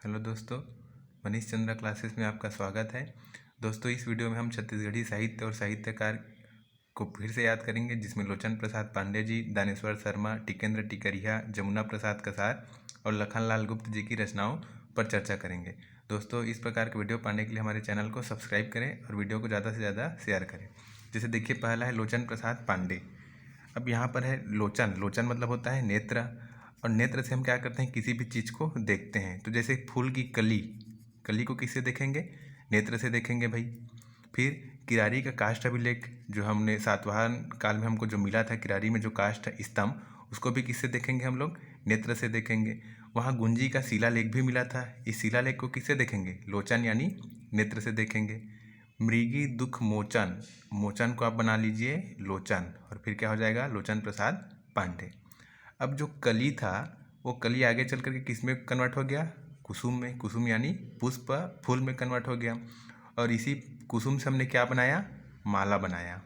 Hello दोस्तों, Manish Chandra classes में आपका स्वागत है। दोस्तों, इस वीडियो में हम छत्तीसगढ़ी साहित्य और साहित्यकार को फिर से याद करेंगे, जिसमें लोचन प्रसाद पांडे जी, दानेश्वर शर्मा, टिकेंद्र टिकरिहा, जमुना प्रसाद कसार और लखनलाल गुप्त जी की रचनाओं पर चर्चा करेंगे। दोस्तों, इस प्रकार के वीडियो पाने के लिए हमारे चैनल को सब्सक्राइब करें और वीडियो को ज़्यादा से ज़्यादा शेयर करें। जैसे देखिए, पहला है लोचन प्रसाद पांडे। अब यहाँ पर है लोचन। लोचन मतलब होता है नेत्र, और नेत्र से हम क्या करते हैं, किसी भी चीज़ को देखते हैं। तो जैसे फूल की कली, कली को किससे देखेंगे? नेत्र से देखेंगे भाई। फिर किरारी का काष्ठ अभिलेख, जो हमने सातवाहन काल में हमको जो मिला था, किरारी में जो काष्ठ स्तंभ, उसको भी किससे देखेंगे हम लोग? नेत्र से देखेंगे। वहाँ गुंजी का शिलालेख भी मिला था, इस शिलालेख को किससे देखेंगे? लोचन यानी नेत्र से देखेंगे। मृगी दुख मोचन, मोचन को आप बना लीजिए लोचन, और फिर क्या हो जाएगा? लोचन प्रसाद पांडे। अब जो कली था, वो कली आगे चल करके किस में कन्वर्ट हो गया? कुसुम में। कुसुम यानी पुष्प, फूल में कन्वर्ट हो गया, और इसी कुसुम से हमने क्या बनाया? माला बनाया।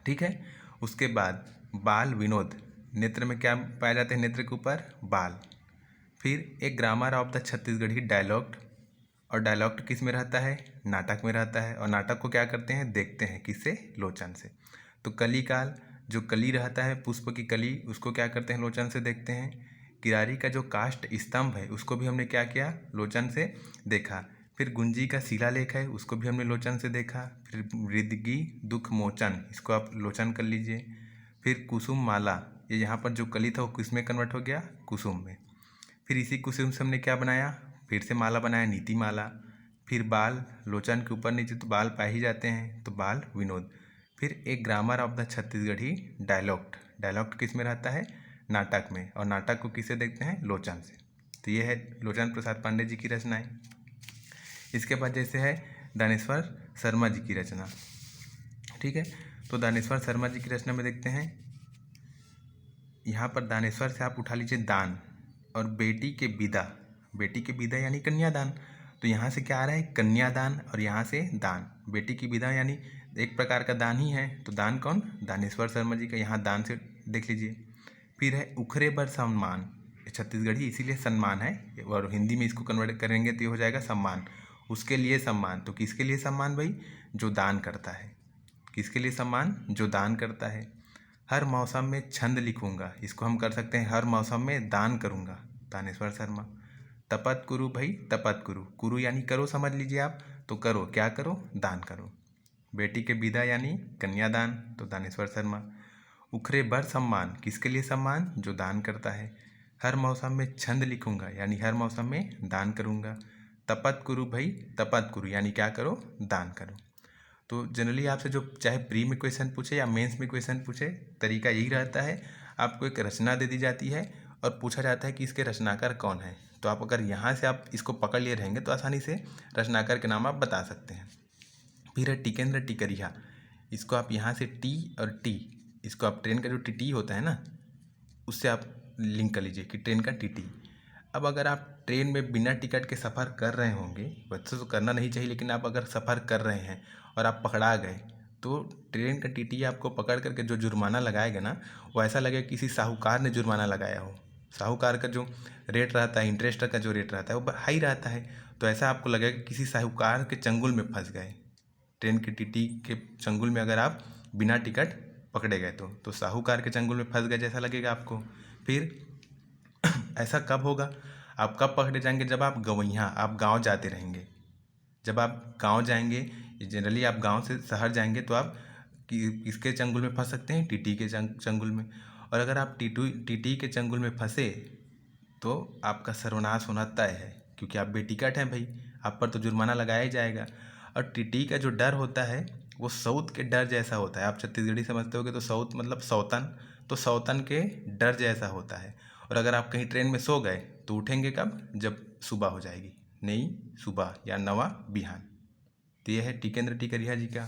ठीक है। उसके बाद बाल विनोद, नेत्र में क्या पाया जाता है? नेत्र के ऊपर बाल। फिर एक grammar of the Chhattisgarhi dialogue, और डायलॉग किस में रहता है? नाटक में रहता है, और नाटक को क्या करते हैं? देखते हैं। किससे? लोचन से। तो कली काल, जो कली रहता है, पुष्प की कली, उसको क्या करते हैं? लोचन से देखते हैं। किरारी का जो काष्ठ स्तंभ है, उसको भी हमने क्या किया? लोचन से देखा। फिर गुंजी का शिलालेख है, उसको भी हमने लोचन से देखा। फिर मृदगी दुख मोचन, इसको आप लोचन कर लीजिए। फिर कुसुम माला, ये यहाँ पर जो कली था वो किस में कन्वर्ट हो गया? कुसुम में। फिर इसी कुसुम से हमने क्या बनाया? फिर से माला बनाया, नीति माला। फिर बाल, लोचन के ऊपर नीचे तो बाल पाए ही जाते हैं, तो बाल विनोद। फिर एक ग्रामर ऑफ द छत्तीसगढ़ी डायलॉक्ट, डायलॉक्ट किस में रहता है? नाटक में, और नाटक को किससे देखते हैं? लोचन से। तो ये है लोचन प्रसाद पांडे जी की रचनाएं। इसके बाद जैसे है दानेश्वर शर्मा जी की रचना। ठीक है। तो दानेश्वर शर्मा जी की रचना में देखते हैं, यहाँ पर दानेश्वर से आप उठा लीजिए दान, और बेटी के विदा, बेटी के विदा यानी कन्यादान। तो यहाँ से क्या आ रहा है? कन्यादान, और यहाँ से दान। बेटी की विदा यानी एक प्रकार का दान ही है, तो दान कौन? दानेश्वर शर्मा जी का। यहाँ दान से देख लीजिए। फिर है उखरे बर सम्मान, छत्तीसगढ़ी इसीलिए सम्मान है, और हिंदी में इसको कन्वर्ट करेंगे तो ये हो जाएगा सम्मान। उसके लिए सम्मान, तो किसके लिए सम्मान भाई? जो दान करता है। किसके लिए सम्मान? जो दान करता है। हर मौसम में छंद लिखूंगा, इसको हम कर सकते हैं हर मौसम में दान करूंगा, दानेश्वर शर्मा। तपत कुरु भाई, तपत कुरु, कुरु यानी करो, समझ लीजिए आप। तो करो, क्या करो? दान करो। बेटी के विदा यानी कन्यादान, तो दानेश्वर शर्मा। उखरे बर सम्मान, किसके लिए सम्मान? जो दान करता है। हर मौसम में छंद लिखूंगा, यानी हर मौसम में दान करूंगा। तपत कुरु भाई, तपत कुरु यानी क्या करो? दान करो। तो जनरली आपसे जो चाहे प्री में क्वेश्चन पूछे या मेंस में क्वेश्चन पूछे, तरीका यही रहता है। आपको एक रचना दे दी जाती है और पूछा जाता है कि इसके रचनाकार कौन है। तो आप अगर यहाँ से आप इसको पकड़ लिए रहेंगे तो आसानी से रचनाकार के नाम आप बता सकते हैं। फिर है टिकेंद्र टिकरिहा, इसको आप यहाँ से टी और टी, इसको आप ट्रेन का जो टी होता है ना, उससे आप लिंक कर लीजिए कि ट्रेन का टी। अब अगर आप ट्रेन में बिना टिकट के सफ़र कर रहे होंगे, वैसे तो करना नहीं चाहिए, लेकिन आप अगर सफ़र कर रहे हैं और आप पकड़ा गए, तो ट्रेन का टीटी आपको पकड़ करके जो जुर्माना लगाएगा ना, वो ऐसा लगेगा किसी साहूकार ने जुर्माना लगाया हो। साहूकार का जो रेट रहता है, इंटरेस्ट का जो रेट रहता है, वो हाई रहता है। तो ऐसा आपको लगेगा कि किसी साहूकार के चंगुल में फंस गए। ट्रेन के टीटी के चंगुल में अगर आप बिना टिकट पकड़े गए तो साहूकार के चंगुल में फंस गए जैसा लगेगा आपको। फिर ऐसा कब होगा? आप कब पकड़े जाएंगे? जब आप गवैया, आप गांव जाते रहेंगे। जब आप गांव जाएंगे, जनरली आप गांव से शहर जाएंगे, तो आप किसके चंगुल में फंस सकते हैं? टीटी के चंगुल में। और अगर आप टीटी के चंगुल में फंसे तो आपका सर्वनाश होना तय है, क्योंकि आप बेटिकट हैं भाई, आप पर तो जुर्माना लगाया ही जाएगा। और टीटी का जो डर होता है वो सौत के डर जैसा होता है। आप छत्तीसगढ़ी समझते होगे, तो सौत मतलब सौतन, तो सौतन के डर जैसा होता है। और अगर आप कहीं ट्रेन में सो गए तो उठेंगे कब? जब सुबह हो जाएगी, नई सुबह या नवा बिहान। तो ये है टिकेंद्र टिकरिहा जी का।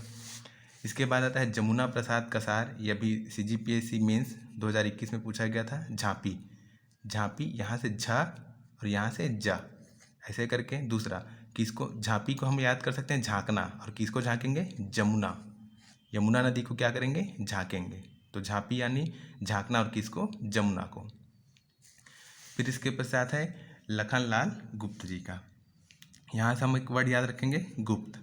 इसके बाद आता है जमुना प्रसाद कसार, यह भी CGPSC मेंस 2021 में पूछा गया था। झांपी, झांपी यहाँ से झा और यहाँ से जा, ऐसे करके। दूसरा, किसको? झांपी को हम याद कर सकते हैं झांकना, और किसको झांकेंगे? जमुना, यमुना नदी को क्या करेंगे? झांकेंगे। तो झांपी यानी झांकना, और किसको? जमुना को। फिर इसके पश्चात है लखनलाल गुप्त जी का। यहाँ से हम एक वर्ड याद रखेंगे, गुप्त।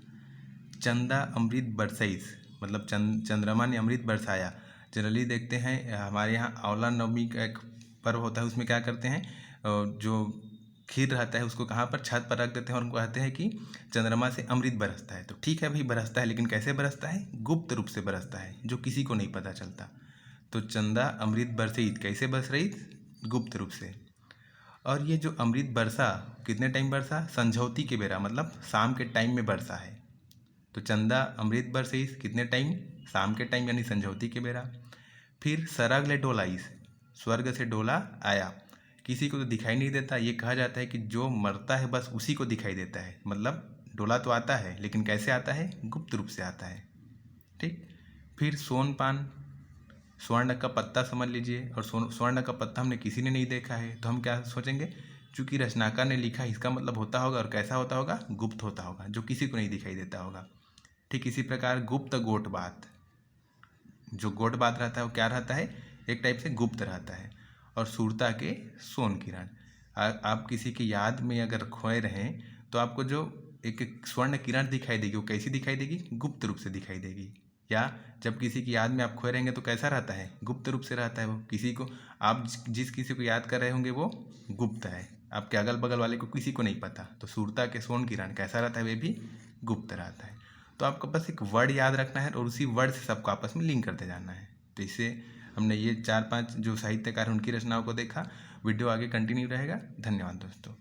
चंदा अमृत बरसईस, मतलब चंद्रमा ने अमृत बरसाया। जनरली देखते हैं हमारे यहाँ आंवला नवमी का एक पर्व होता है, उसमें क्या करते हैं, जो खीर रहता है उसको कहाँ पर, छत पर रख देते हैं और उनको कहते हैं कि चंद्रमा से अमृत बरसता है। तो ठीक है भाई, बरसता है, लेकिन कैसे बरसता है, गुप्त रूप से बरसता है, जो किसी को नहीं पता चलता। तो चंदा अमृत बरसईत, कैसे बरस रही, गुप्त रूप से। और ये जो अमृत बरसा कितने टाइम बरसा, संझौती के बेरा, मतलब शाम के टाइम में बरसा है। तो चंदा अमृत बरसईस कितने टाइम, शाम के टाइम, यानी संझौती के बेरा। फिर सरग ले डोलाइस, स्वर्ग से डोला आया। किसी को तो दिखाई नहीं देता, ये कहा जाता है कि जो मरता है बस उसी को दिखाई देता है, मतलब डोला तो आता है लेकिन कैसे आता है, गुप्त रूप से आता है। ठीक। फिर सोनपान, स्वर्ण का पत्ता समझ लीजिए, और स्वर्ण का पत्ता हमने किसी ने नहीं देखा है, तो हम क्या सोचेंगे, चूंकि रचनाकार ने लिखा, इसका मतलब होता होगा, और कैसा होता होगा, गुप्त होता होगा, जो किसी को नहीं दिखाई देता होगा। ठीक इसी प्रकार गुप्त गोट बात, जो गोट बात रहता है वो क्या रहता है, एक टाइप से गुप्त रहता है। और सूरता के सोन किरण, आप किसी की याद में अगर खोए रहें तो आपको जो एक स्वर्ण किरण दिखाई देगी, वो कैसी दिखाई देगी, गुप्त रूप से दिखाई देगी। या जब किसी की याद में आप खोए रहेंगे तो कैसा रहता है, गुप्त रूप से रहता है। वो किसी को, आप जिस किसी को याद कर रहे होंगे वो गुप्त है, आपके अगल बगल वाले को किसी को नहीं पता। तो सूरता के सोन किरण कैसा रहता है, वे भी गुप्त रहता है। तो आपको बस एक वर्ड याद रखना है और उसी वर्ड से सबको आपस में लिंक करते जाना है। तो इससे हमने ये 4-5 जो साहित्यकार हैं उनकी रचनाओं को देखा। वीडियो आगे कंटिन्यू रहेगा। धन्यवाद दोस्तों।